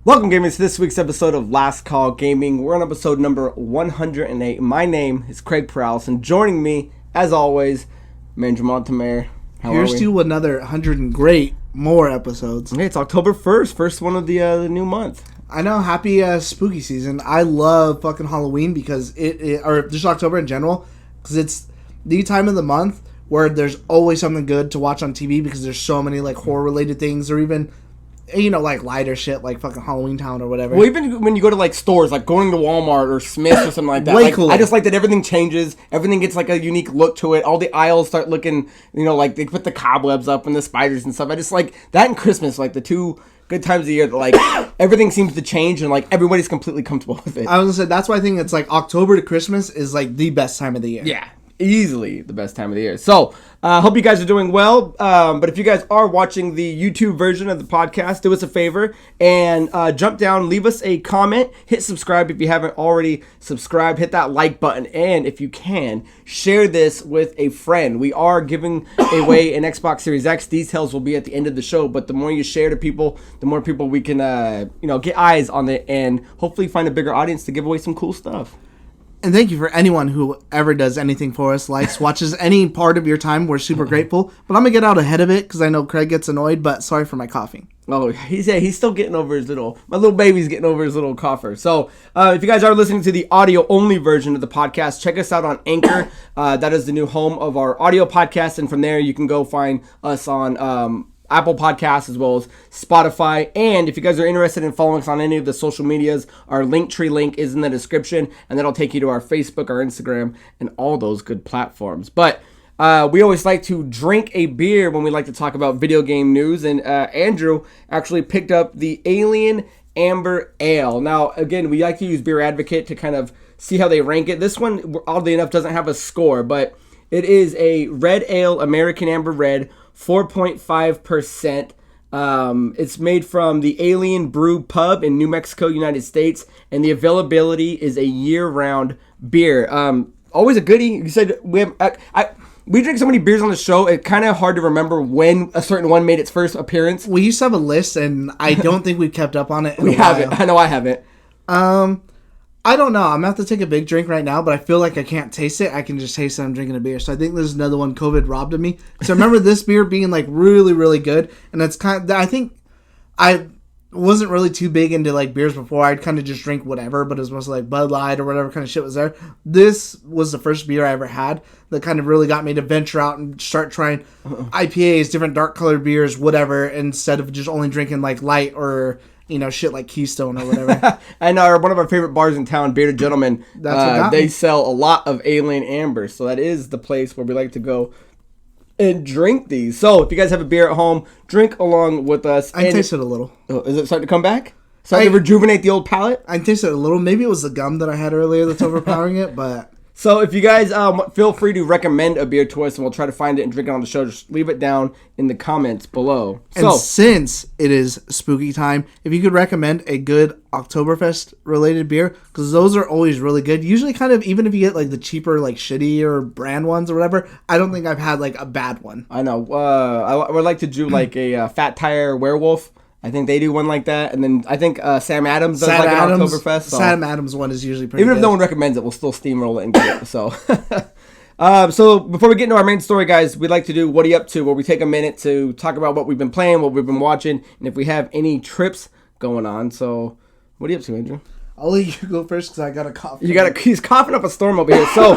Welcome, gamers, to this week's episode of Last Call Gaming. We're on episode number 108. My name is Craig Perales, and joining me, as always, man Jamal Tamer. Here's to another 100 and great more episodes. Hey, it's October 1st, first one of the new month. I know, happy spooky season. I love fucking Halloween because or just October in general, because it's the time of the month where there's always something good to watch on TV because there's so many like horror related things, or even, you know, like lighter shit like fucking Halloween Town or whatever. Well, even when you go to like stores, like going to Walmart or Smith's or something like that. Way like, cooler. I just like that everything changes. Everything gets like a unique look to it. All the aisles start looking, you know, like they put the cobwebs up and the spiders and stuff. I just like that and Christmas, like the two good times of the year that like everything seems to change and like everybody's completely comfortable with it. I was gonna say, that's why I think it's like October to Christmas is like the best time of the year. Yeah. Easily the best time of the year. So, hope you guys are doing well. But if you guys are watching the YouTube version of the podcast, do us a favor and jump down, leave us a comment, hit subscribe if you haven't already subscribed, hit that like button, and if you can, share this with a friend. We are giving away an Xbox Series X. Details will be at the end of the show, but the more you share to people, the more people we can, get eyes on it and hopefully find a bigger audience to give away some cool stuff. And thank you for anyone who ever does anything for us, likes, watches any part of your time. We're super grateful. But I'm going to get out ahead of it because I know Craig gets annoyed, but sorry for my coughing. Oh, he's still getting over my little baby's getting over his little cougher. So, if you guys are listening to the audio-only version of the podcast, check us out on Anchor. That is the new home of our audio podcast. And from there, you can go find us on Apple Podcasts as well as Spotify. And if you guys are interested in following us on any of the social medias, our Linktree link is in the description, and that'll take you to our Facebook, our Instagram, and all those good platforms. But we always like to drink a beer when we like to talk about video game news, and Andrew actually picked up the Alien Amber Ale. Now, again, we like to use Beer Advocate to kind of see how they rank it. This one, oddly enough, doesn't have a score, but it is a red ale, American Amber Red, 4.5%. It's made from the Alien Brew Pub in New Mexico, United States, and the availability is a year-round beer. Always a goodie. You said we drink so many beers on the show, it's kind of hard to remember when a certain one made its first appearance. We used to have a list, and I don't think we've kept up on it in We haven't. I know I haven't. I don't know. I'm going to have to take a big drink right now, but I feel like I can't taste it. I can just taste that I'm drinking a beer. So I think this is another one COVID robbed of me. So I remember this beer being like really, really good. And it's kind of, I think I wasn't really too big into like beers before. I'd kind of just drink whatever, but it was mostly like Bud Light or whatever kind of shit was there. This was the first beer I ever had that kind of really got me to venture out and start trying IPAs, different dark colored beers, whatever, instead of just only drinking like light or, you know, shit like Keystone or whatever. And one of our favorite bars in town, Bearded Gentlemen, they sell a lot of Alien Amber. So that is the place where we like to go and drink these. So if you guys have a beer at home, drink along with us. I tasted a little. Oh, is it starting to come back? Starting to rejuvenate the old palate? I tasted a little. Maybe it was the gum that I had earlier that's overpowering it, but... So if you guys feel free to recommend a beer to us, and we'll try to find it and drink it on the show. Just leave it down in the comments below. And since it is spooky time, if you could recommend a good Oktoberfest related beer, because those are always really good. Usually kind of, even if you get like the cheaper, like shitty or brand ones or whatever, I don't think I've had like a bad one. I know. I would like to do like a Fat Tire Werewolf. I think they do one like that, and then I think Sam Adams does like an Oktoberfest. So. Sam Adams one is usually pretty Even good. if no one recommends it, we'll still steamroll it and get it. So, so before we get into our main story, guys, we'd like to do What Are You Up To, where we take a minute to talk about what we've been playing, what we've been watching, and if we have any trips going on. So, what are you up to, Andrew? I'll let you go first because I got a cough. He's coughing up a storm over here. So,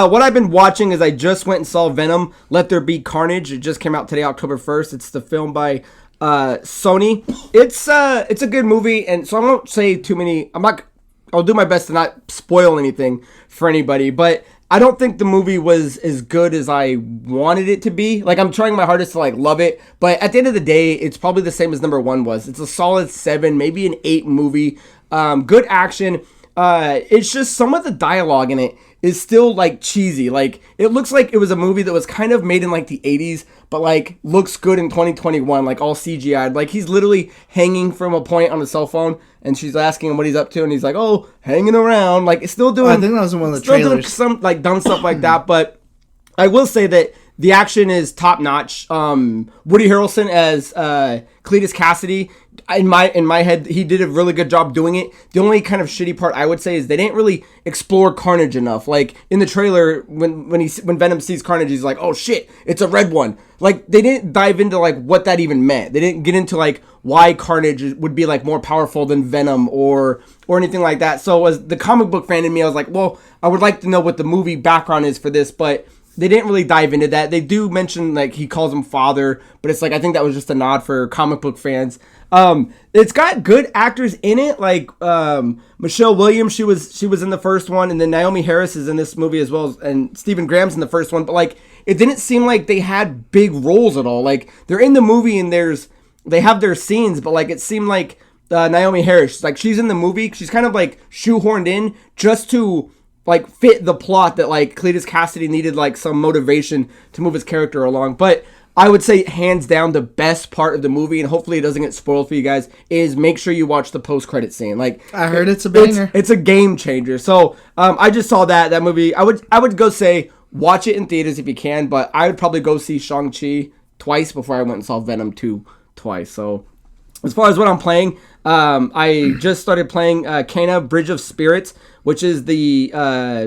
what I've been watching is I just went and saw Venom, Let There Be Carnage. It just came out today, October 1st. It's the film by Sony. It's a good movie, and so I won't say too many. I'll do my best to not spoil anything for anybody, but I don't think the movie was as good as I wanted it to be. Like, I'm trying my hardest to like love it, but at the end of the day, it's probably the same as number one was. It's a solid 7, maybe an 8 movie. Good action. It's just some of the dialogue in it is still like cheesy. Like, it looks like it was a movie that was kind of made in like the 80s, but like looks good in 2021, like all CGI'd. Like, he's literally hanging from a point on a cell phone, and she's asking him what he's up to, and he's like, "Oh, hanging around." Like, it's still doing. I think that was in one of the trailers. Doing some like dumb stuff like that. But I will say that The action is top notch. Woody Harrelson as Cletus Cassidy. In my head, he did a really good job doing it. The only kind of shitty part I would say is they didn't really explore Carnage enough. Like in the trailer, when Venom sees Carnage, he's like, "Oh shit, it's a red one." Like they didn't dive into like what that even meant. They didn't get into like why Carnage would be like more powerful than Venom or anything like that. So as the comic book fan in me, I was like, well, I would like to know what the movie background is for this, but they didn't really dive into that. They do mention like he calls him father, but it's like I think that was just a nod for comic book fans. It's got good actors in it, like Michelle Williams. She was in the first one, and then Naomi Harris is in this movie as well, and Stephen Graham's in the first one. But like, it didn't seem like they had big roles at all. Like they're in the movie and they have their scenes, but like it seemed like Naomi Harris, like she's in the movie, she's kind of like shoehorned in just to like fit the plot that like Cletus Cassidy needed like some motivation to move his character along. But I would say hands down the best part of the movie, and hopefully it doesn't get spoiled for you guys, is make sure you watch the post-credit scene. Like I heard it's a banger. It's a game changer. So I just saw that movie. I would go say watch it in theaters if you can, but I would probably go see Shang-Chi twice before I went and saw Venom 2 twice. So as far as what I'm playing, I just started playing Kena Bridge of Spirits, which is the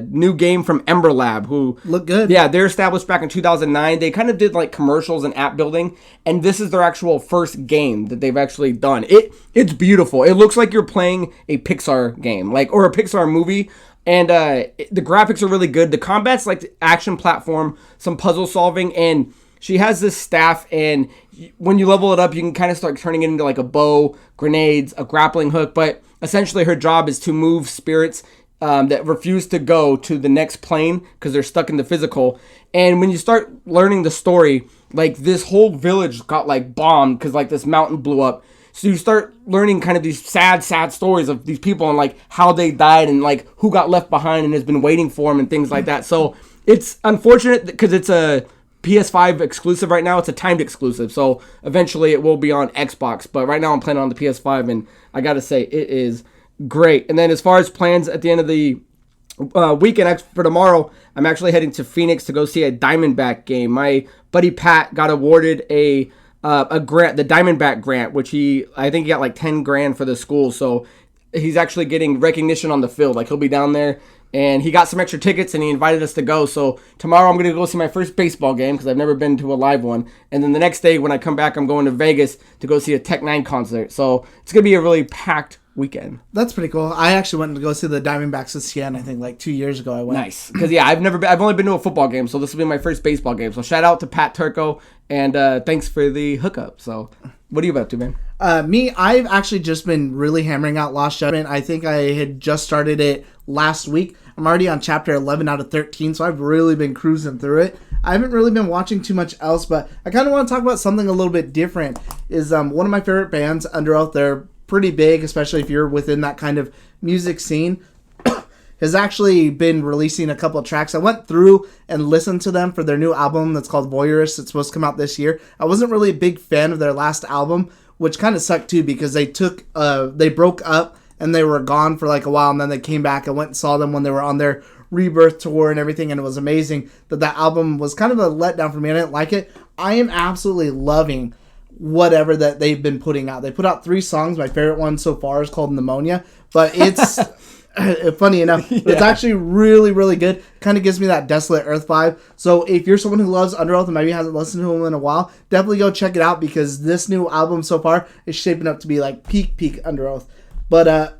new game from Ember Lab, who look good. Yeah, they're established back in 2009. They kind of did like commercials and app building, and this is their actual first game that they've actually done. It's beautiful. It looks like you're playing a Pixar game, like or a Pixar movie. And the graphics are really good. The combat's like action platform, some puzzle solving, and she has this staff, and when you level it up, you can kind of start turning it into like a bow, grenades, a grappling hook. But essentially, her job is to move spirits that refuse to go to the next plane because they're stuck in the physical. And when you start learning the story, like this whole village got like bombed because like this mountain blew up. So you start learning kind of these sad stories of these people and like how they died and like who got left behind and has been waiting for them and things like that. So it's unfortunate because it's a PS5 exclusive right now. It's a timed exclusive, so eventually it will be on Xbox, but right now I'm playing on the PS5, and I gotta say it is great. And then as far as plans at the end of the weekend for tomorrow, I'm actually heading to Phoenix to go see a Diamondback game. My buddy Pat got awarded a grant, the Diamondback grant, which I think he got like 10 grand for the school, so he's actually getting recognition on the field. Like he'll be down there, and he got some extra tickets, and he invited us to go. So tomorrow I'm going to go see my first baseball game because I've never been to a live one. And then the next day when I come back, I'm going to Vegas to go see a Tech 9 concert. So it's going to be a really packed weekend. That's pretty cool. I actually went to go see the Diamondbacks with Cien, I think like 2 years ago I went. Nice. Because yeah, I've only been to a football game, so this will be my first baseball game. So shout out to Pat Turco, and thanks for the hookup. So what are you about to, man? I've actually just been really hammering out Lost Judgment. I think I had just started it last week. I'm already on chapter 11 out of 13, so I've really been cruising through it. I haven't really been watching too much else, but I kind of want to talk about something a little bit different. Is one of my favorite bands, Under Oath. They're pretty big, especially if you're within that kind of music scene. Has actually been releasing a couple of tracks. I went through and listened to them for their new album that's called Voyeurist. It's supposed to come out this year. I wasn't really a big fan of their last album, which kind of sucked too because they broke up and they were gone for like a while, and then they came back. I went and saw them when they were on their Rebirth tour and everything, and it was amazing. That album was kind of a letdown for me. I didn't like it. I am absolutely loving whatever that they've been putting out. They put out 3 songs. My favorite one so far is called Pneumonia, but it's funny enough, but it's actually really, really good. Kind of gives me that Desolate Earth vibe. So if you're someone who loves Under Oath and maybe hasn't listened to them in a while, definitely go check it out because this new album so far is shaping up to be like peak Under Oath. But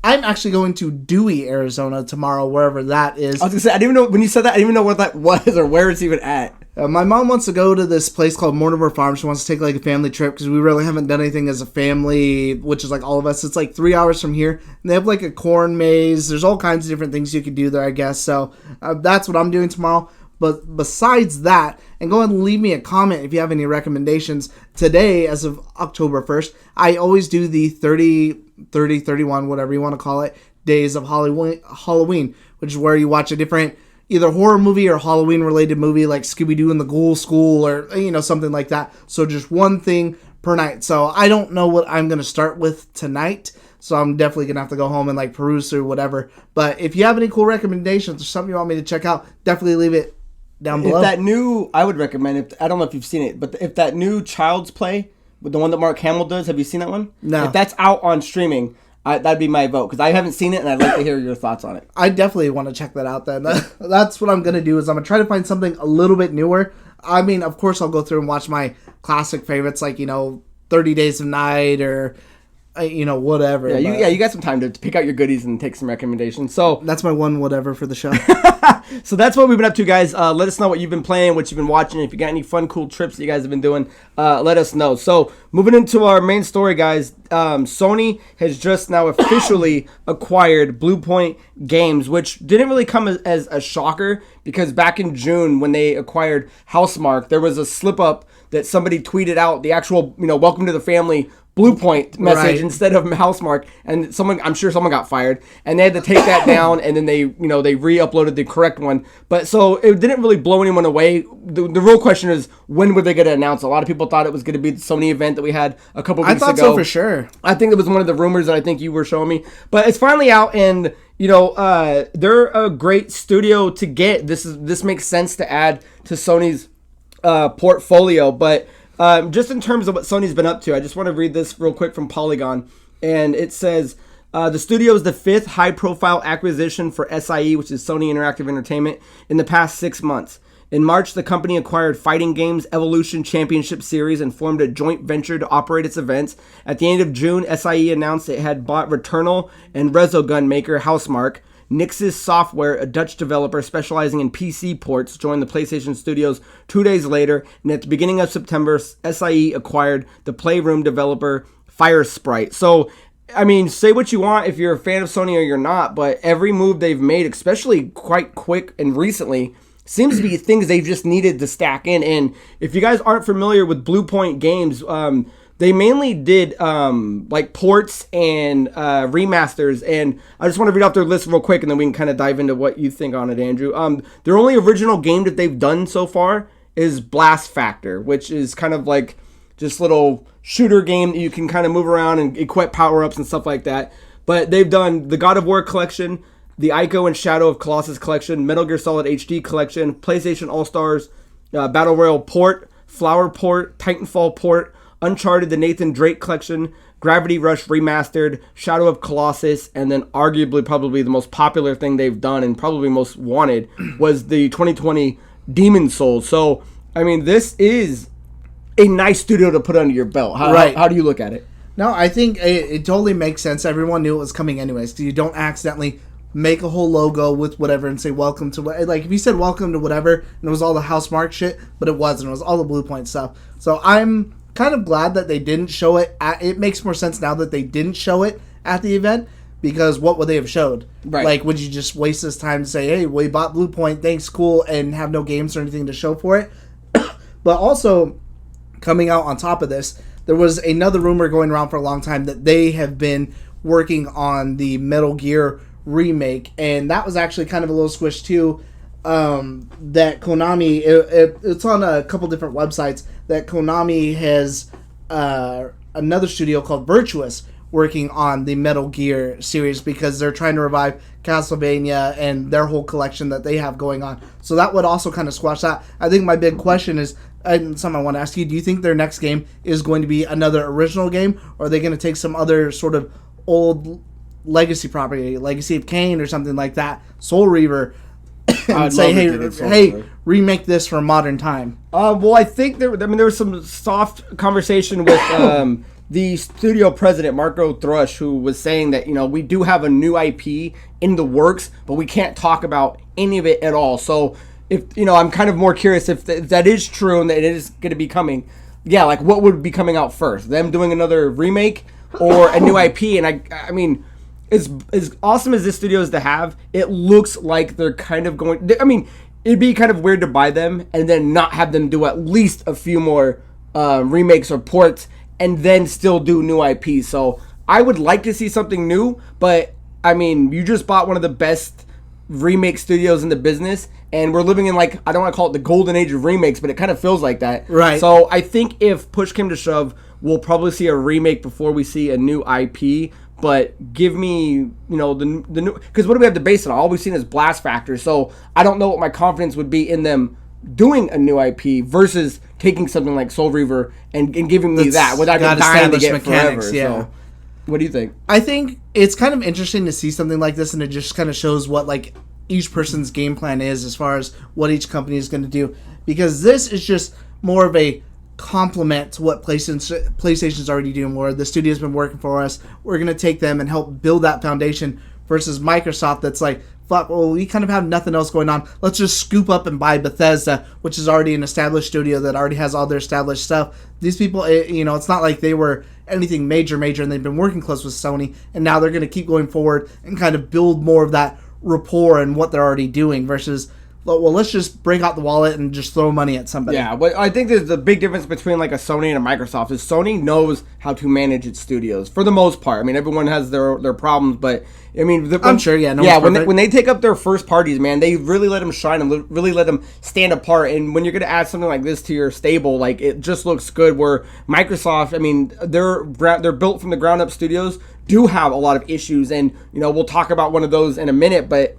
I'm actually going to Dewey, Arizona tomorrow, wherever that is. I was going to say, I didn't even know, when you said that, I didn't even know what that was or where it's even at. My mom wants to go to this place called Mortimer Farm. She wants to take like a family trip because we really haven't done anything as a family, which is like all of us. It's like 3 hours from here. And they have like a corn maze. There's all kinds of different things you could do there, I guess. So that's what I'm doing tomorrow. But besides that, and go ahead and leave me a comment if you have any recommendations. Today, as of October 1st, I always do the 31, whatever you want to call it, days of Halloween, which is where you watch a different either horror movie or Halloween related movie like Scooby-Doo and the Ghoul School or, something like that. So just one thing per night. So I don't know what I'm going to start with tonight. So I'm definitely going to have to go home and peruse through whatever. But if you have any cool recommendations or something you want me to check out, definitely leave it down below. If that new, I would recommend, I don't know if you've seen it, but if that new Child's Play, with the one that Mark Hamill does, have you seen that one? No. If that's out on streaming, that'd be my vote, because I haven't seen it, and I'd like to hear your thoughts on it. I definitely want to check that out then. That's what I'm going to do, is I'm going to try to find something a little bit newer. I mean, of course, I'll go through and watch my classic favorites, like, 30 Days of Night, or, whatever. Yeah, you got some time to pick out your goodies and take some recommendations. So that's my one whatever for the show. So that's what we've been up to, guys. Let us know what you've been playing, what you've been watching. If you got any fun, cool trips that you guys have been doing, let us know. So moving into our main story, guys, Sony has just now officially acquired Bluepoint Games, which didn't really come as a shocker, because back in June when they acquired Housemarque, there was a slip up that somebody tweeted out the actual, welcome to the family Bluepoint message instead of Housemarque, and I'm sure someone got fired, and they had to take that down, and then they re-uploaded the correct one. But so it didn't really blow anyone away. The real question is, when were they going to announce? A lot of people thought it was going to be the Sony event that we had a couple weeks ago. I thought so for sure. I think it was one of the rumors that I think you were showing me, but it's finally out, and they're a great studio to get. This makes sense to add to Sony's portfolio, but just in terms of what Sony's been up to, I just want to read this real quick from Polygon, and it says, the studio is the fifth high-profile acquisition for SIE, which is Sony Interactive Entertainment, in the past 6 months. In March, the company acquired fighting games Evolution Championship Series and formed a joint venture to operate its events. At the end of June, SIE announced it had bought Returnal and Resogun maker Housemarque. Nixis Software, a Dutch developer specializing in PC ports, joined the PlayStation Studios 2 days later, and at the beginning of September, SIE acquired the Playroom developer Firesprite. So, I mean, say what you want if you're a fan of Sony or you're not, but every move they've made, especially quite quick and recently, seems to be things they've just needed to stack in. And if you guys aren't familiar with Bluepoint Games, they mainly did like ports and remasters, and I just want to read off their list real quick, and then we can kind of dive into what you think on it, Andrew. Their only original game that they've done so far is Blast Factor, which is kind of like just little shooter game that you can kind of move around and equip power-ups and stuff like that. But they've done the God of War collection, the Ico and Shadow of Colossus collection, Metal Gear Solid HD collection, PlayStation All-Stars, Battle Royale port, Flower port, Titanfall port, Uncharted, the Nathan Drake collection, Gravity Rush Remastered, Shadow of Colossus, and then arguably probably the most popular thing they've done and probably most wanted was the 2020 Demon Souls. So, I mean, this is a nice studio to put under your belt. How do you look at it? No, I think it totally makes sense. Everyone knew it was coming anyways, because you don't accidentally make a whole logo with whatever and say welcome to what. Like, if you said welcome to whatever, and it was all the Housemarque shit, but it wasn't. It was all the Bluepoint stuff. So I'm kind of glad that they didn't show it. It makes more sense now that they didn't show it at the event, because what would they have showed? Right. Like, would you just waste this time to say, hey, we bought Bluepoint, thanks, cool, and have no games or anything to show for it? But also, coming out on top of this, there was another rumor going around for a long time that they have been working on the Metal Gear remake, and that was actually kind of a little squish too. That Konami, it's on a couple different websites, that Konami has another studio called Virtuous working on the Metal Gear series, because they're trying to revive Castlevania and their whole collection that they have going on. So that would also kind of squash that. I think my big question is, and something I want to ask you, do you think their next game is going to be another original game, or are they going to take some other sort of old legacy property, Legacy of Kain or something like that, Soul Reaver, and say, hey, remake this for modern time? Well, I think there was some soft conversation with the studio president, Marco Thrush, who was saying that, we do have a new IP in the works, but we can't talk about any of it at all. So if, I'm kind of more curious if that is true and that it is going to be coming. Yeah, like what would be coming out first? Them doing another remake or a new IP? And I mean, as awesome as this studio is to have, it looks like they're kind of going. I mean, it'd be kind of weird to buy them and then not have them do at least a few more remakes or ports and then still do new IP. So I would like to see something new, but I mean, you just bought one of the best remake studios in the business, and we're living in, like, I don't want to call it the golden age of remakes, but it kind of feels like that. Right. So I think if push came to shove, we'll probably see a remake before we see a new IP. But give me, the new, because what do we have to base it on? All we've seen is Blast Factor, so I don't know what my confidence would be in them doing a new IP versus taking something like Soul Reaver and giving me that without dying to get forever. Yeah. So, what do you think? I think it's kind of interesting to see something like this, and it just kind of shows what like each person's game plan is as far as what each company is going to do, because this is just more of a complement to what PlayStation's already doing, where the studio's been working for us. We're going to take them and help build that foundation, versus Microsoft that's like, fuck, well, we kind of have nothing else going on. Let's just scoop up and buy Bethesda, which is already an established studio that already has all their established stuff. These people, it's not like they were anything major, and they've been working close with Sony, and now they're going to keep going forward and kind of build more of that rapport and what they're already doing, versus, well, let's just break out the wallet and just throw money at somebody. Yeah, but I think there's the big difference between like a Sony and a Microsoft is Sony knows how to manage its studios for the most part. I mean, everyone has their problems, but I mean, I'm sure, yeah. When they take up their first parties, man, they really let them shine and really let them stand apart. And when you're going to add something like this to your stable, like, it just looks good. Where Microsoft, I mean, they're built from the ground up studios, do have a lot of issues, and we'll talk about one of those in a minute, but.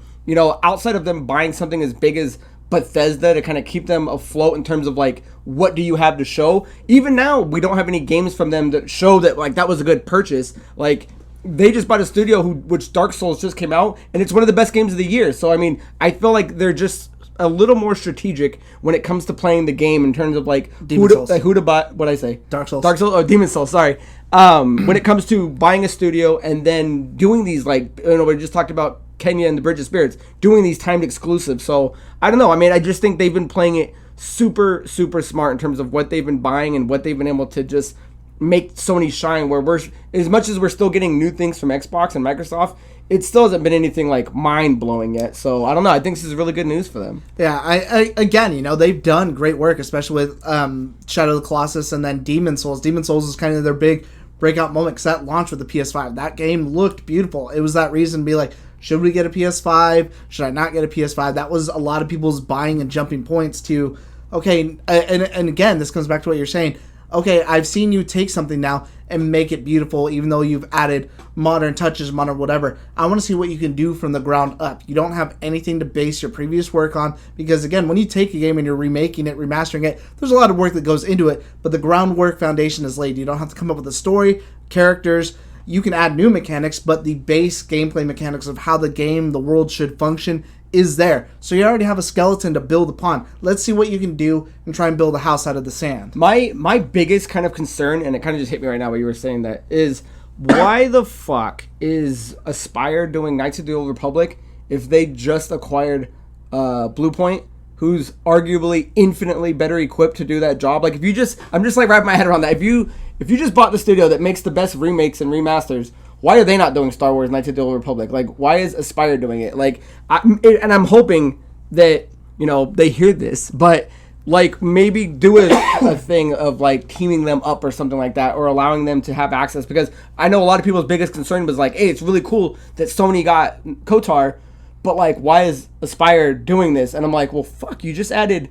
Outside of them buying something as big as Bethesda to kind of keep them afloat in terms of like, what do you have to show? Even now, we don't have any games from them that show that like that was a good purchase. Like, they just bought a studio which Dark Souls just came out, and it's one of the best games of the year. So I mean, I feel like they're just a little more strategic when it comes to playing the game in terms of like who to buy. What'd I say? Dark Souls. Oh, Demon Souls. Sorry. When it comes to buying a studio and then doing these, like, we just talked about Kenya and the Bridge of Spirits, doing these timed exclusives. So I don't know. I mean, I just think they've been playing it super, super smart in terms of what they've been buying and what they've been able to just make Sony shine. Where we're, as much as we're still getting new things from Xbox and Microsoft, it still hasn't been anything like mind blowing yet. So I don't know. I think this is really good news for them. Yeah, I again, they've done great work, especially with Shadow of the Colossus and then Demon Souls. Demon Souls is kind of their big breakout moment because that launched with the PS5. That game looked beautiful. It was that reason to be like, should we get a PS5? Should I not get a PS5? That was a lot of people's buying and jumping points to, okay, and again, this comes back to what you're saying. Okay, I've seen you take something now and make it beautiful, even though you've added modern touches, modern whatever. I want to see what you can do from the ground up. You don't have anything to base your previous work on, because again, when you take a game and you're remaking it, remastering it, there's a lot of work that goes into it, but the groundwork foundation is laid. You don't have to come up with a story, characters. You can add new mechanics, but the base gameplay mechanics of how the game, the world should function is there. So you already have a skeleton to build upon. Let's see what you can do and try and build a house out of the sand. My biggest kind of concern, and it kind of just hit me right now while you were saying that, is why the fuck is Aspire doing Knights of the Old Republic if they just acquired Bluepoint, who's arguably infinitely better equipped to do that job? Like, if you just, I'm just like wrapping my head around that. If you just bought the studio that makes the best remakes and remasters, why are they not doing Star Wars Knights of the Old Republic? Like, why is Aspire doing it? Like, and I'm hoping that, they hear this, but, like, maybe do a thing of, like, teaming them up or something like that, or allowing them to have access, because I know a lot of people's biggest concern was, like, hey, it's really cool that Sony got KOTOR, but, like, why is Aspire doing this? And I'm like, well, fuck, you just added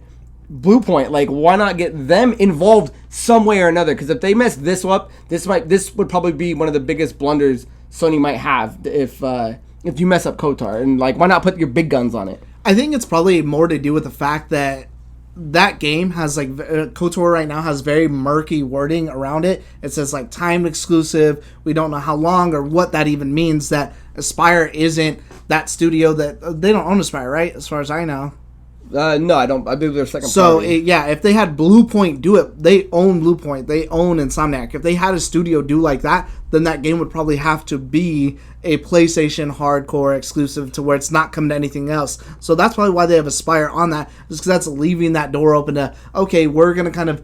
Bluepoint. Like, why not get them involved some way or another? Because if they mess this up, this would probably be one of the biggest blunders Sony might have if you mess up KOTOR. And, like, why not put your big guns on it? I think it's probably more to do with the fact that that game has, like, KOTOR right now has very murky wording around it. It says, like, timed exclusive. We don't know how long or what that even means. That Aspire isn't that studio that they don't own Aspire, right? As far as I know. No, I don't. I believe they're second so, party. If they had Bluepoint do it, they own Bluepoint. They own Insomniac. If they had a studio do like that, then that game would probably have to be a PlayStation hardcore exclusive to where it's not coming to anything else. So that's probably why they have Aspire on that, just because that's leaving that door open to, okay, we're going to kind of...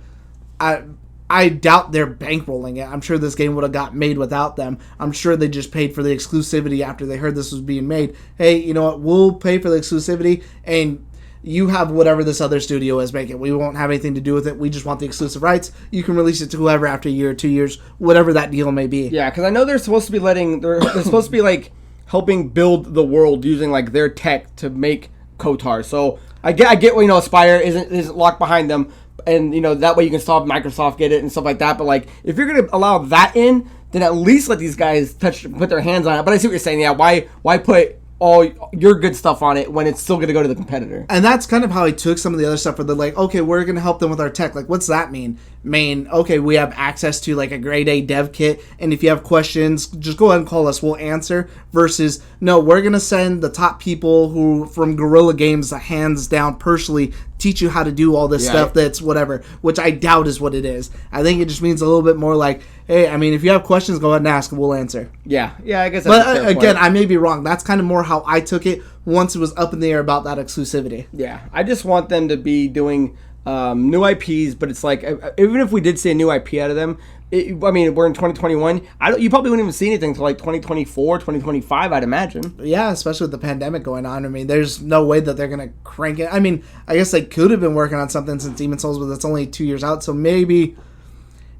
I doubt they're bankrolling it. I'm sure this game would have got made without them. I'm sure they just paid for the exclusivity after they heard this was being made. Hey, you know what? We'll pay for the exclusivity, and you have whatever this other studio is making. We won't have anything to do with it. We just want the exclusive rights. You can release it to whoever after a year or 2 years, whatever that deal may be. Yeah, because I know they're supposed to be they're supposed to be like helping build the world using like their tech to make KOTOR. So I get what, Aspire isn't locked behind them, and that way you can stop Microsoft get it and stuff like that. But like, if you're gonna allow that in, then at least let these guys put their hands on it. But I see what you're saying. Yeah, why put all your good stuff on it when it's still going to go to the competitor. And that's kind of how I took some of the other stuff where they're like, okay, we're going to help them with our tech. Like, what's that mean? Okay, we have access to like a grade A dev kit, and if you have questions, just go ahead and call us. We'll answer. Versus, no, we're going to send the top people who from Guerrilla Games, hands down, personally teach you how to do all this stuff that's whatever, which I doubt is what it is. I think it just means a little bit more like, hey, I mean, if you have questions, go ahead and ask, and we'll answer. Yeah, I guess that's a fair again, point. I may be wrong. That's kind of more how I took it once it was up in the air about that exclusivity. Yeah, I just want them to be doing new IPs, but it's like, even if we did see a new IP out of them, I mean, we're in 2021. You probably wouldn't even see anything until like 2024, 2025, I'd imagine. Yeah, especially with the pandemic going on. I mean, there's no way that they're going to crank it. I mean, I guess they could have been working on something since Demon's Souls, but that's only 2 years out. So maybe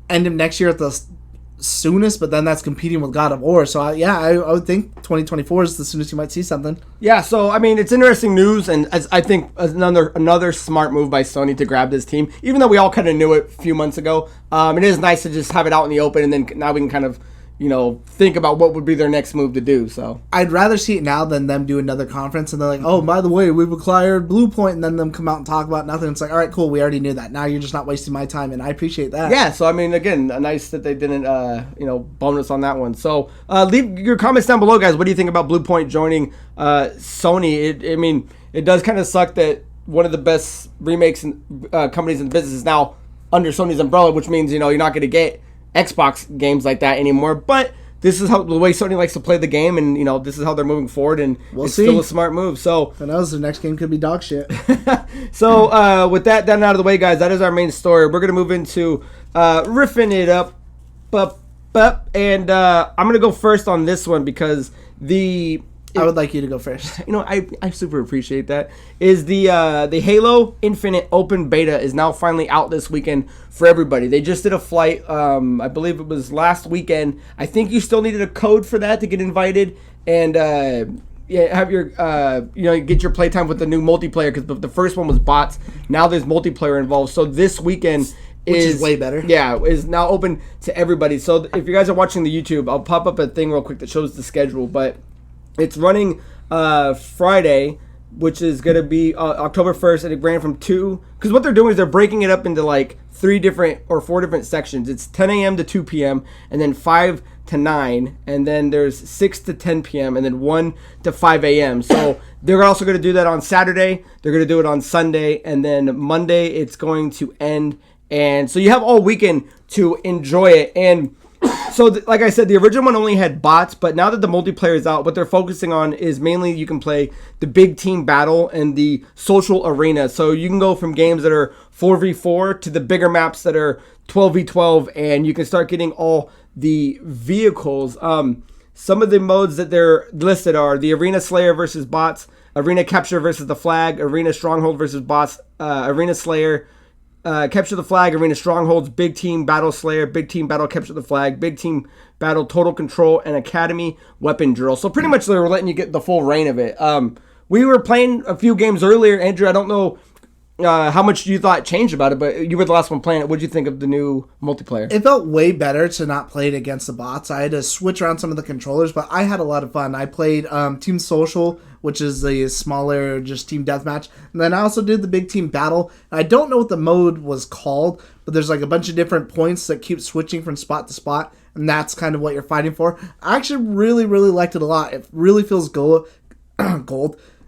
end of next year at the soonest, but then that's competing with God of War. So I would think 2024 is the soonest you might see something. Yeah, so I mean, it's interesting news, and I think another smart move by Sony to grab this team, even though we all kind of knew it a few months ago. It is nice to just have it out in the open, and then now we can kind of think about what would be their next move to do. So I'd rather see it now than them do another conference and they're like, oh, by the way, we've acquired Bluepoint, and then them come out and talk about nothing. It's like, all right, cool, we already knew that. Now you're just not wasting my time, and I appreciate that. Yeah, so I mean, again, nice that they didn't bone us on that one. So leave your comments down below, guys. What do you think about Bluepoint joining Sony? It does kind of suck that one of the best remakes companies in the business is now under Sony's umbrella, which means you're not going to get Xbox games like that anymore, but this is the way Sony likes to play the game, and this is how they're moving forward, and it's still a smart move. So who knows, the next game could be dog shit. So with that done out of the way, guys, that is our main story. We're gonna move into riffing it up, and I'm gonna go first on this one because I would like you to go first. I super appreciate that. Is the Halo Infinite open beta is now finally out this weekend for everybody. They just did a flight. I believe it was last weekend. I think you still needed a code for that to get invited and have your get your playtime with the new multiplayer, because the first one was bots. Now there's multiplayer involved. So this weekend which is way better. Yeah, is now open to everybody. So if you guys are watching the YouTube, I'll pop up a thing real quick that shows the schedule, but it's running Friday, which is going to be October 1st, and it ran from 2. Because what they're doing is they're breaking it up into like 4 different sections. It's 10 a.m. to 2 p.m., and then 5 to 9, and then there's 6 to 10 p.m., and then 1 to 5 a.m. So they're also going to do that on Saturday. They're going to do it on Sunday, and then Monday it's going to end. And so you have all weekend to enjoy it. And so, like I said, the original one only had bots, but now that the multiplayer is out, what they're focusing on is mainly you can play the big team battle and the social arena. So you can go from games that are 4v4 to the bigger maps that are 12v12, and you can start getting all the vehicles. Some of the modes that they're listed are the Arena Slayer versus bots, Arena Capture versus the Flag, Arena Stronghold versus bots, Arena Slayer, Capture the Flag, Arena Strongholds, Big Team Battle Slayer, Big Team Battle Capture the Flag, Big Team Battle Total Control, and Academy Weapon Drill. So pretty much they were letting you get the full reign of it. We were playing a few games earlier. Andrew, I don't know how much you thought changed about it, but you were the last one playing it. What did you think of the new multiplayer? It felt way better to not play it against the bots. I had to switch around some of the controllers, but I had a lot of fun. I played Team Social, which is the smaller just team deathmatch, and then I also did the big team battle. I don't know what the mode was called, but there's like a bunch of different points that keep switching from spot to spot, and that's kind of what you're fighting for. I actually really, really liked it a lot. It really feels gold.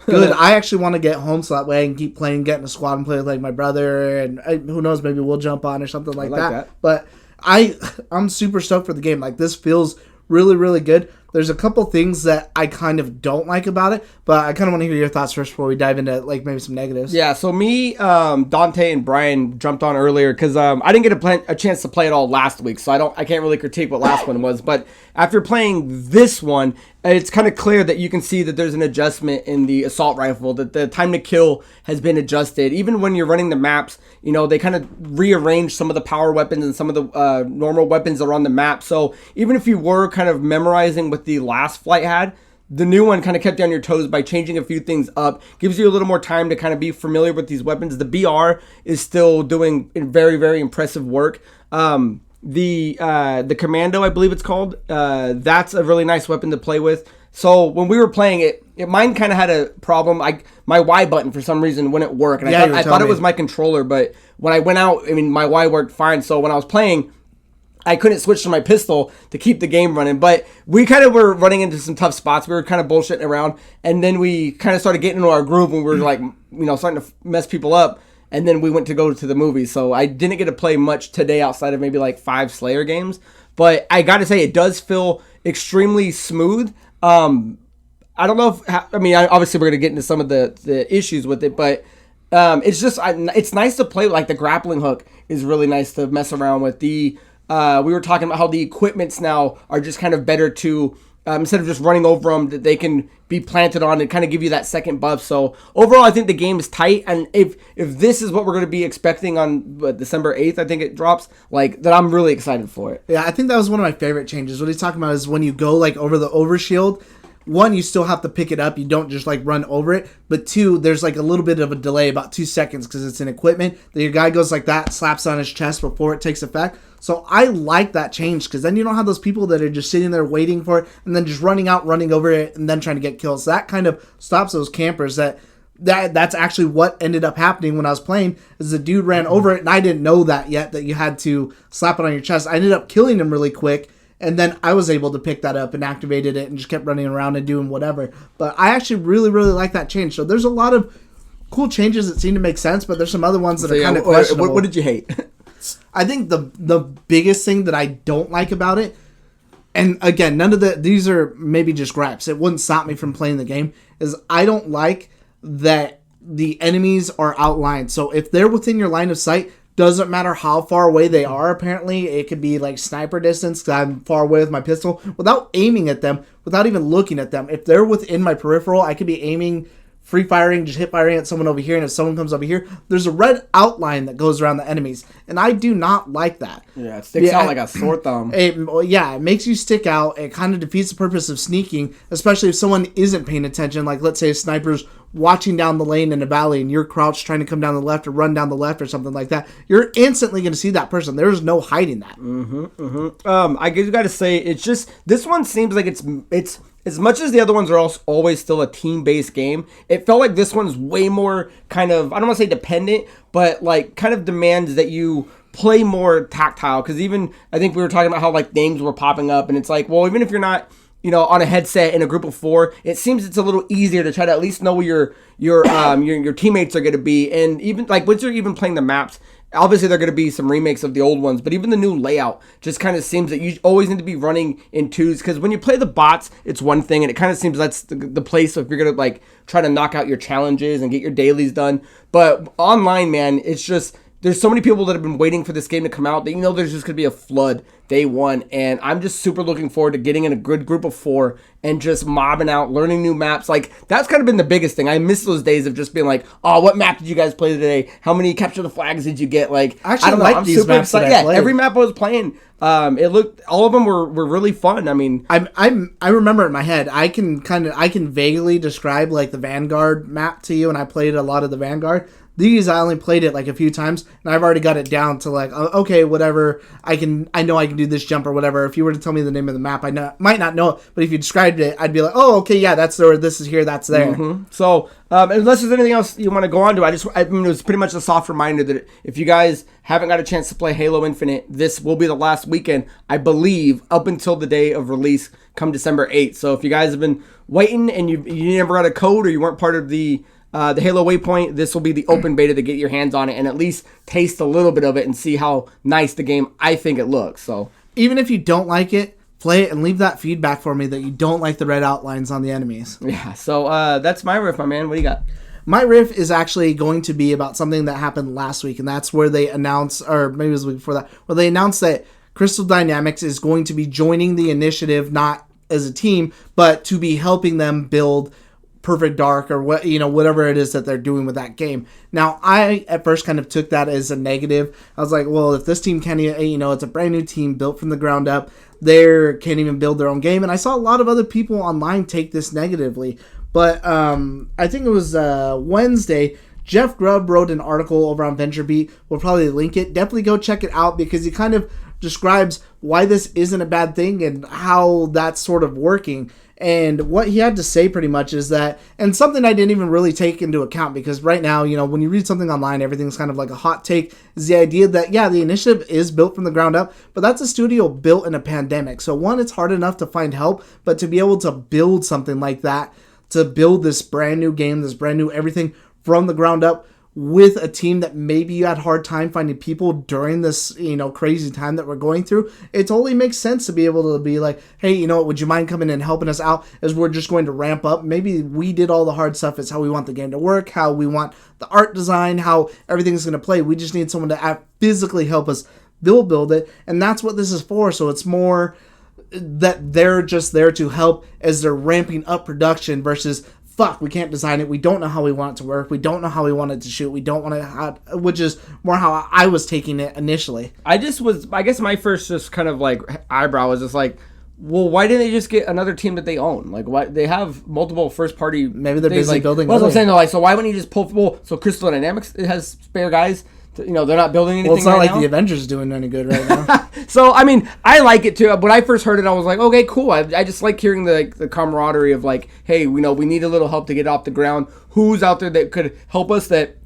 Good. I actually want to get home so that way I can keep playing, get in a squad and play with like my brother, and who knows, maybe we'll jump on or something like that. But I'm super stoked for the game. Like, this feels really, really good. There's a couple things that I kind of don't like about it, but I kind of want to hear your thoughts first before we dive into like maybe some negatives. Yeah, so me, Dante, and Brian jumped on earlier because I didn't get a chance to play it all last week, so I can't really critique what last one was. But after playing this one, it's kind of clear that you can see that there's an adjustment in the assault rifle, that the time to kill has been adjusted. Even when you're running the maps, they kind of rearrange some of the power weapons and some of the normal weapons that are on the map. So even if you were kind of memorizing what the last flight had, the new one kind of kept you on your toes by changing a few things up. Gives you a little more time to kind of be familiar with these weapons. The BR is still doing very, very impressive work. The Commando, I believe it's called, that's a really nice weapon to play with. So when we were playing it mine kind of had a problem. My Y button for some reason wouldn't work, and I thought it was my controller. But when I went out, I mean, my Y worked fine. So when I was playing, I couldn't switch to my pistol to keep the game running. But we kind of were running into some tough spots. We were kind of bullshitting around, and then we kind of started getting into our groove, and we were like, starting to mess people up. And then we went to go to the movie. So I didn't get to play much today outside of maybe like 5 Slayer games. But I got to say, it does feel extremely smooth. I don't know if, obviously we're going to get into some of the issues with it, but it's just, it's nice to play. Like the grappling hook is really nice to mess around with. We were talking about how the equipments now are just kind of better to, instead of just running over them, that they can be planted on and kind of give you that second buff. So overall, I think the game is tight. And if this is what we're going to be expecting on December 8th, I think it drops, that I'm really excited for it. Yeah, I think that was one of my favorite changes. What he's talking about is when you go over the overshield, one, you still have to pick it up. You don't just run over it. But two, there's a little bit of a delay, about 2 seconds, because it's an equipment. Then your guy goes like that, slaps on his chest before it takes effect. So I like that change, because then you don't have those people that are just sitting there waiting for it and then just running out, running over it, and then trying to get kills. So that kind of stops those campers. That's actually what ended up happening when I was playing, is the dude ran over it, and I didn't know that yet, that you had to slap it on your chest. I ended up killing him really quick. And then I was able to pick that up and activated it and just kept running around and doing whatever. But I actually really, really like that change. So there's a lot of cool changes that seem to make sense, but there's some other ones that are kind of questionable. What did you hate? I think the biggest thing that I don't like about it, and again, these are maybe just gripes, it wouldn't stop me from playing the game, is I don't like that the enemies are outlined. So if they're within your line of sight, doesn't matter how far away they are, apparently. It could be sniper distance, because I'm far away with my pistol. Without aiming at them, without even looking at them, if they're within my peripheral, I could be aiming, free firing, just hip firing at someone over here, and if someone comes over here, there's a red outline that goes around the enemies. And I do not like that. Yeah, it sticks out like a sore thumb. It makes you stick out. It kind of defeats the purpose of sneaking, especially if someone isn't paying attention. Let's say a sniper's watching down the lane in a valley and you're crouched trying to come down the left or run down the left or something like that. You're instantly going to see that person. There's no hiding that. I got to say, it's just, this one seems like it's as much as the other ones are always still a team-based game, it felt like this one's way more kind of, I don't want to say dependent, but kind of demands that you play more tactile. Because even, I think we were talking about how names were popping up, and it's well, even if you're not, on a headset in a group of 4, it seems it's a little easier to try to at least know where your teammates are going to be. And even once you're even playing the maps, obviously there are going to be some remakes of the old ones, but even the new layout just kind of seems that you always need to be running in twos, because when you play the bots, it's one thing, and it kind of seems that's the place if you're going to try to knock out your challenges and get your dailies done. But online, man, it's just, there's so many people that have been waiting for this game to come out that there's just going to be a flood day one, and I'm just super looking forward to getting in a good group of 4 and just mobbing out, learning new maps. That's kind of been the biggest thing. I miss those days of just being oh, what map did you guys play today? How many capture the flags did you get? I don't know. I'm these super maps excited. Yeah, every map I was playing, all of them were really fun. I mean, I remember in my head, I can vaguely describe the Vanguard map to you, and I played a lot of the Vanguard. These, I only played it a few times, and I've already got it down to okay, whatever, I know I can do this jump or whatever. If you were to tell me the name of the map, might not know it, but if you described it, I'd be oh, okay, yeah, that's there, this is here, that's there. Mm-hmm. So, unless there's anything else you want to go on to, it was pretty much a soft reminder that if you guys haven't got a chance to play Halo Infinite, this will be the last weekend, I believe, up until the day of release, come December 8th. So if you guys have been waiting and you never got a code, or you weren't part of the Halo Waypoint, this will be the open beta to get your hands on it and at least taste a little bit of it and see how nice the game I think it looks. So even if you don't like it, play it and leave that feedback for me that you don't like the red outlines on the enemies. Yeah, so that's my riff, my man. What do you got? My riff is actually going to be about something that happened last week, and that's where they announced, or maybe it was the week before that, where they announced that Crystal Dynamics is going to be joining the initiative, not as a team, but to be helping them build Perfect Dark, or whatever it is that they're doing with that game. Now, I at first kind of took that as a negative. I was like, well, if this team can't, it's a brand new team built from the ground up, they can't even build their own game. And I saw a lot of other people online take this negatively. But I think it was Wednesday, Jeff Grubb wrote an article over on VentureBeat. We'll probably link it. Definitely go check it out, because he kind of describes why this isn't a bad thing and how that's sort of working. And what he had to say pretty much is that, and something I didn't even really take into account, because right now, when you read something online, everything's kind of like a hot take, is the idea that, yeah, the initiative is built from the ground up, but that's a studio built in a pandemic. So one, it's hard enough to find help, but to be able to build something like that, to build this brand new game, this brand new everything from the ground up, with a team that maybe you had a hard time finding people during this, crazy time that we're going through, it totally makes sense to be able to be like, hey, would you mind coming and helping us out as we're just going to ramp up? Maybe we did all the hard stuff. It's how we want the game to work, how we want the art design, how everything's going to play. We just need someone to physically help us build it. And that's what this is for. So it's more that they're just there to help as they're ramping up production versus, fuck, we can't design it. We don't know how we want it to work. We don't know how we want it to shoot. We don't want to, which is more how I was taking it initially. I guess my first just kind of like eyebrow was just like, well, why didn't they just get another team that they own? Like, why they have multiple first party? Maybe they're busy building. Well, that's what I'm saying though. Like, so why wouldn't you just pull? So Crystal Dynamics has spare guys. They're not building anything. Well, it's not right like now. the Avengers doing any good right now. So, I mean, I like it too. When I first heard it, I was like, okay, cool. I just like hearing the camaraderie of like, hey, we need a little help to get off the ground. Who's out there that could help us that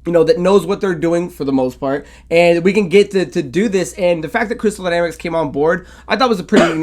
knows what they're doing for the most part, and we can get to do this. And the fact that Crystal Dynamics came on board, I thought was a pretty,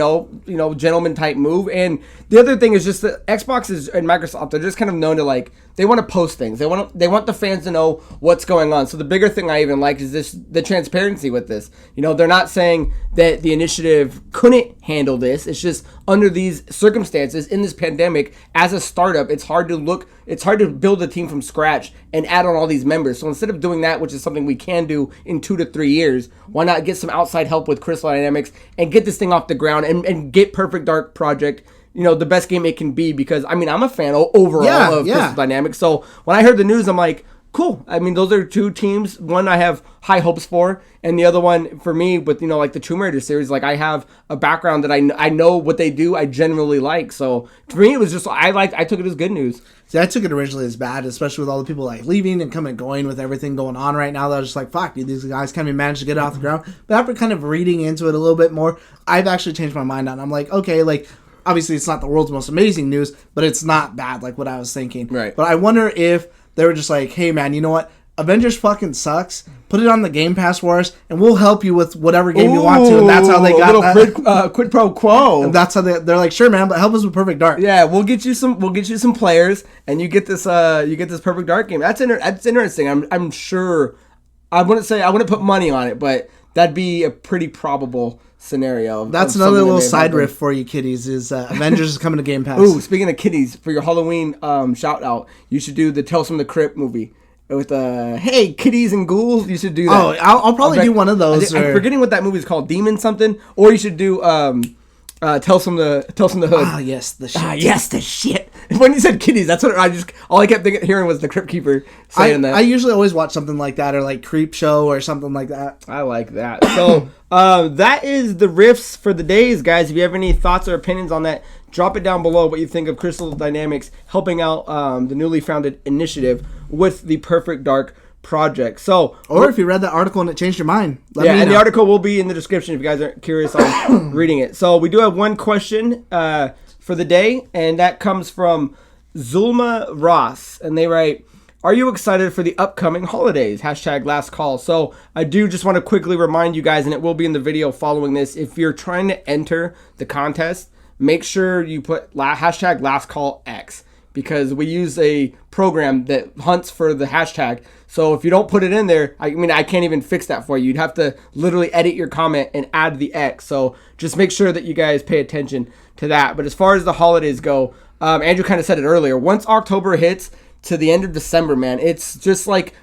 gentleman type move. And the other thing is just that Xbox and Microsoft, they're just kind of known to like, they want to post things. They want the fans to know what's going on. So the bigger thing I even like is the transparency with this. They're not saying that the initiative couldn't handle this. It's just under these circumstances in this pandemic, as a startup, it's hard to build a team from scratch and add on all these members. So instead of doing that, which is something we can do in 2 to 3 years, why not get some outside help with Crystal Dynamics and get this thing off the ground and get Perfect Dark Project, the best game it can be? Because, I mean, I'm a fan overall of Crystal Dynamics. So when I heard the news, I'm like, cool. I mean, those are two teams. One I have high hopes for, and the other one for me with, like the Tomb Raider series, like I have a background that I know what they do. I generally like. So for me, it was just, I took it as good news. See, I took it originally as bad, especially with all the people like leaving and coming and going with everything going on right now. That I was just like, fuck, dude, these guys can't even manage to get it off the ground. But after kind of reading into it a little bit more, I've actually changed my mind on it. I'm like, okay, like, obviously it's not the world's most amazing news, but it's not bad like what I was thinking. Right. But I wonder if they were just like, hey man, you know what? Avengers fucking sucks. Put it on the Game Pass for us, and we'll help you with whatever game you want to. And that's how they got a little quid pro quo. And that's how they're like, sure, man, but help us with Perfect Dark. Yeah, we'll get you some players, and you get this Perfect Dark game. That's interesting. I'm sure. I wouldn't put money on it, but that'd be a pretty probable scenario. That's another little side riff for you kiddies, is Avengers is coming to Game Pass. Ooh, speaking of kiddies, for your Halloween shout out, you should do the Tales from the Crypt movie. With hey, kitties and ghouls, you should do that. Oh, I'll probably do one of those. I'm forgetting what that movie is called, Demon something. Or you should do Tales from the Hood. Ah, yes, the shit. Yes, the shit. When you said kitties, that's what all I kept hearing was the Crypt Keeper saying that. I usually always watch something like that, or like Creep Show or something like that. I like that. So that is the riffs for the days, guys. If you have any thoughts or opinions on that, drop it down below what you think of Crystal Dynamics helping out the newly founded initiative with the Perfect Dark Project. So, or if you read that article and it changed your mind, let me know. The article will be in the description if you guys are curious on reading it. So we do have one question for the day, and that comes from Zulma Ross, and they write, are you excited for the upcoming holidays? #LastCall. So I do just want to quickly remind you guys, and it will be in the video following this, if you're trying to enter the contest, make sure you put #LastCallX, because we use a program that hunts for the hashtag. So if you don't put it in there, I can't even fix that for you. You'd have to literally edit your comment and add the X. So just make sure that you guys pay attention to that. But as far as the holidays go, Andrew kind of said it earlier. Once October hits to the end of December, man, it's just like,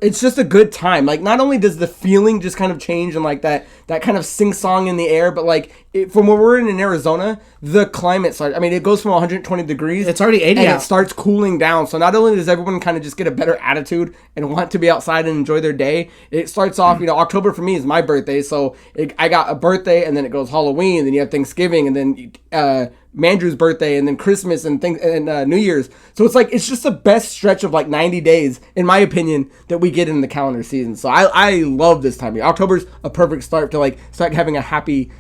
it's just a good time. Like, not only does the feeling just kind of change and like that kind of sing-song in the air, but like from where we're in Arizona, the climate starts. I mean, it goes from 120 degrees. It's already 80 and out. It starts cooling down. So not only does everyone kind of just get a better attitude and want to be outside and enjoy their day, it starts off, October for me is my birthday. So I got a birthday, and then it goes Halloween, and then you have Thanksgiving, and then Mandrew's birthday, and then Christmas and things, and New Year's. So it's like it's just the best stretch of like 90 days, in my opinion, that we get in the calendar season. So I love this time of year. October's a perfect start to like start having a happy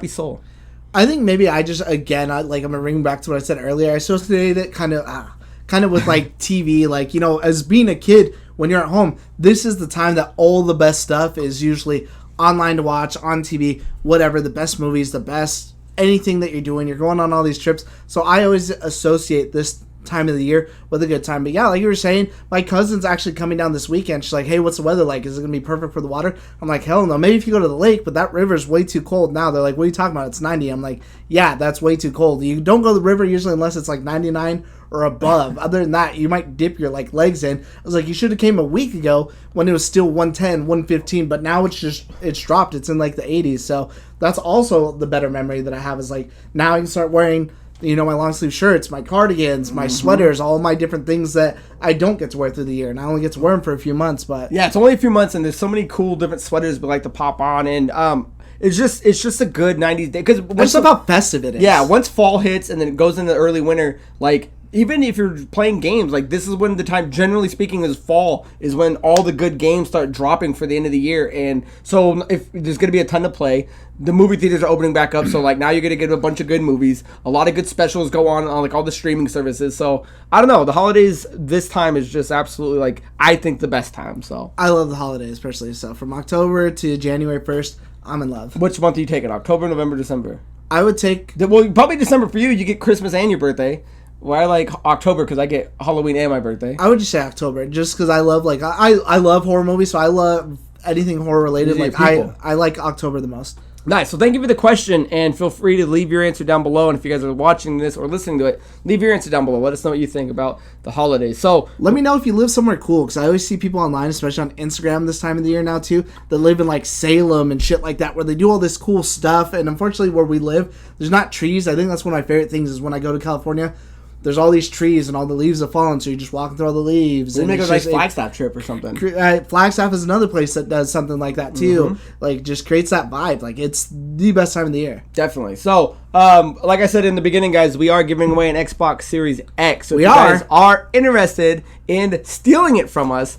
soul. I think maybe I just I'm gonna ring back to what I said earlier. I associate it kind of with like TV, like, you know, as being a kid when you're at home. This is the time that all the best stuff is usually online to watch on TV, whatever, the best movies, the best anything that you're doing. You're going on all these trips, so I always associate this time of the year with a good time. But yeah, like you were saying, my cousin's actually coming down this weekend. She's like, hey, what's the weather like? Is it gonna be perfect for the water? I'm like, hell no, maybe if you go to the lake, but that river's way too cold now. They're like, what are you talking about? It's 90. I'm like, yeah, that's way too cold. You don't go to the river usually unless it's like 99 or above. Other than that, you might dip your like legs in. I was like, you should have came a week ago when it was still 110, 115, but now it's dropped. It's in like the 80s. So that's also the better memory that I have, is like now I can start wearing, you know, my long sleeve shirts, my cardigans, my sweaters, all my different things that I don't get to wear through the year, and I only get to wear them for a few months. But yeah, it's only a few months, and there's so many cool different sweaters we like to pop on, and it's just a good 90 days, because I just love how festive it is. Yeah, once fall hits and then it goes into early winter, like even if you're playing games, like this is when the time, generally speaking, is fall, is when all the good games start dropping for the end of the year. And so if there's going to be a ton to play, the movie theaters are opening back up. So like now you're going to get a bunch of good movies. A lot of good specials go on like all the streaming services. So I don't know. The holidays this time is just absolutely like, I think, the best time. So I love the holidays personally. So from October to January 1st, I'm in love. Which month do you take it? October, November, December? I would take... Well, probably December for you. You get Christmas and your birthday. Well, I like October because I get Halloween and my birthday. I would just say October, just because I love, like, I love horror movies, so I love anything horror related. Like, I like October the most. Nice. So thank you for the question, and feel free to leave your answer down below. And if you guys are watching this or listening to it, leave your answer down below. Let us know what you think about the holidays. So let me know if you live somewhere cool, because I always see people online, especially on Instagram this time of the year now too, that live in like Salem and shit like that, where they do all this cool stuff. And unfortunately, where we live, there's not trees. I think that's one of my favorite things is when I go to California. There's all these trees and all the leaves have fallen, so you're just walking through all the leaves. We make a nice Flagstaff trip or something. Flagstaff is another place that does something like that too. Like, just creates that vibe. Like, it's the best time of the year. Definitely. So, like I said in the beginning, guys, we are giving away an Xbox Series X. So if you guys are interested in stealing it from us,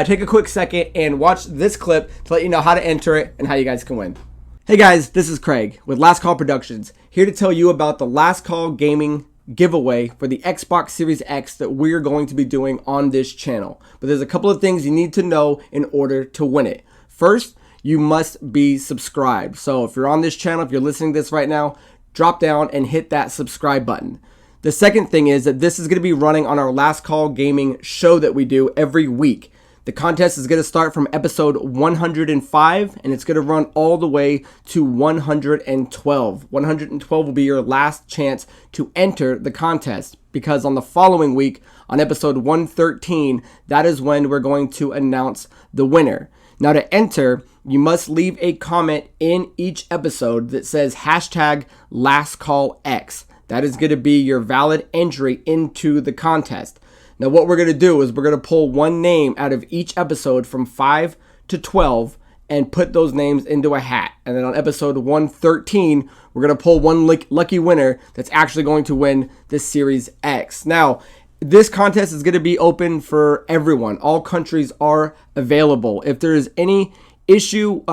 take a quick second and watch this clip to let you know how to enter it and how you guys can win. Hey guys, this is Craig with Last Call Productions, here to tell you about the Last Call Gaming giveaway for the Xbox Series X that we're going to be doing on this channel. But there's a couple of things you need to know in order to win it. First, you must be subscribed. So if you're on this channel, if you're listening to this right now, drop down and hit that subscribe button. The second thing is that this is going to be running on our Last Call Gaming show that we do every week. The contest is going to start from episode 105, and it's going to run all the way to 112. 112 will be your last chance to enter the contest, because on the following week, on episode 113, that is when we're going to announce the winner. Now, to enter, you must leave a comment in each episode that says hashtag LastCallX. That is going to be your valid entry into the contest. Now, what we're going to do is we're going to pull one name out of each episode from 5 to 12 and put those names into a hat. And then on episode 113, we're going to pull one lucky winner that's actually going to win this Series X. Now, this contest is going to be open for everyone. All countries are available. If there is any issue,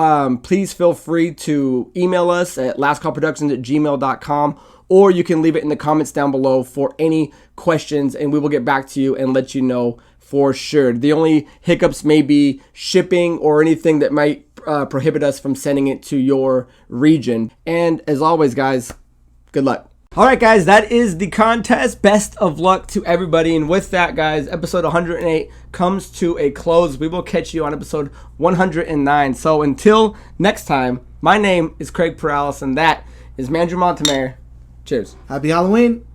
please feel free to email us at lastcallproductions@gmail.com, or you can leave it in the comments down below for any questions, and we will get back to you and let you know for sure. The only hiccups may be shipping or anything that might prohibit us from sending it to your region. And as always, guys, good luck. All right, guys, that is the contest. Best of luck to everybody. And with that, guys, episode 108 comes to a close. We will catch you on episode 109. So until next time, my name is Craig Perales, and that is Mandrew Montemare. Cheers. Happy Halloween.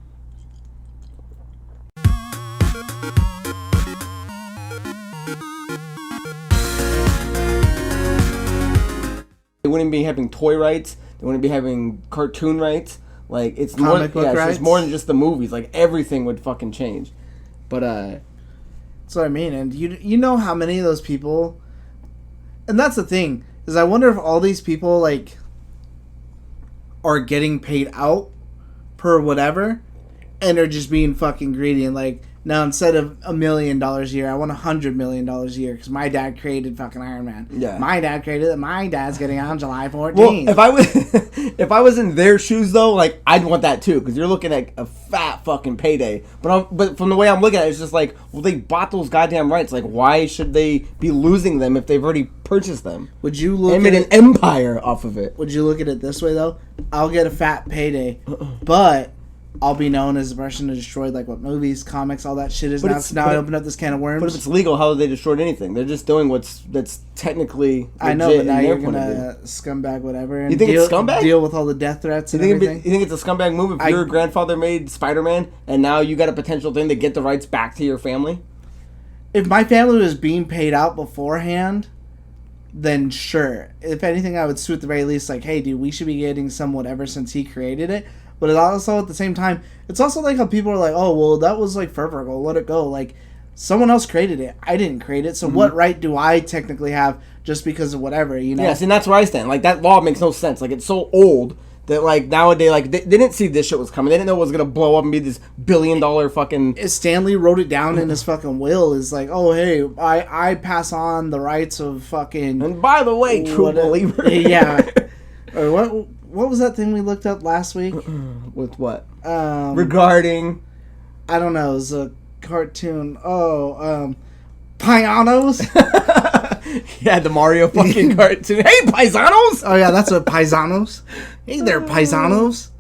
They wouldn't be having toy rights. They wouldn't be having cartoon rights. Like, it's more, Comic book rights. It's more than just the movies. Like, everything would fucking change. But that's what I mean. And you know how many of those people, and that's the thing, is I wonder if all these people like are getting paid out per whatever, and they're just being fucking greedy and like, no, instead of $1 million a year, I want $100 million a year because my dad created fucking Iron Man. Yeah. My dad created it. My dad's getting out on July 14th. Well, if I was in their shoes though, like I'd want that too because you're looking at a fat fucking payday. But from the way I'm looking at it, it's just like, well, they bought those goddamn rights. Like, why should they be losing them if they've already purchased them? Would you look? They made an empire off of it. Would you look at it this way though? I'll get a fat payday, but I'll be known as the person who destroyed like what movies, comics, all that shit is. Now I open up this can of worms. But if it's legal, how have they destroyed anything? They're just doing that's technically legit. I know, but now you're gonna scumbag whatever. And you think it's scumbag? Deal with all the death threats and everything. You think it's a scumbag move if your grandfather made Spider-Man and now you got a potential thing to get the rights back to your family? If my family was being paid out beforehand, then sure. If anything, I would sue at the very least like, hey, dude, we should be getting some whatever since he created it. But it also, at the same time, it's also like how people are like, oh, well, that was like forever ago, let it go. Like, someone else created it. I didn't create it, so what right do I technically have just because of whatever, you know? Yes, and that's where I stand. Like, that law makes no sense. Like, it's so old that, like, nowadays, like, they didn't see this shit was coming. They didn't know it was going to blow up and be this billion-dollar fucking... Stanley wrote it down in his fucking will. Is like, oh, hey, I pass on the rights of fucking... And by the way, true believer. Yeah. Or what was that thing we looked up last week? With what? Regarding... I don't know. It was a cartoon. Oh, Paisanos? Yeah, the Mario fucking cartoon. Hey, Paisanos! Oh, yeah, that's what Paisanos. Hey there, Paisanos.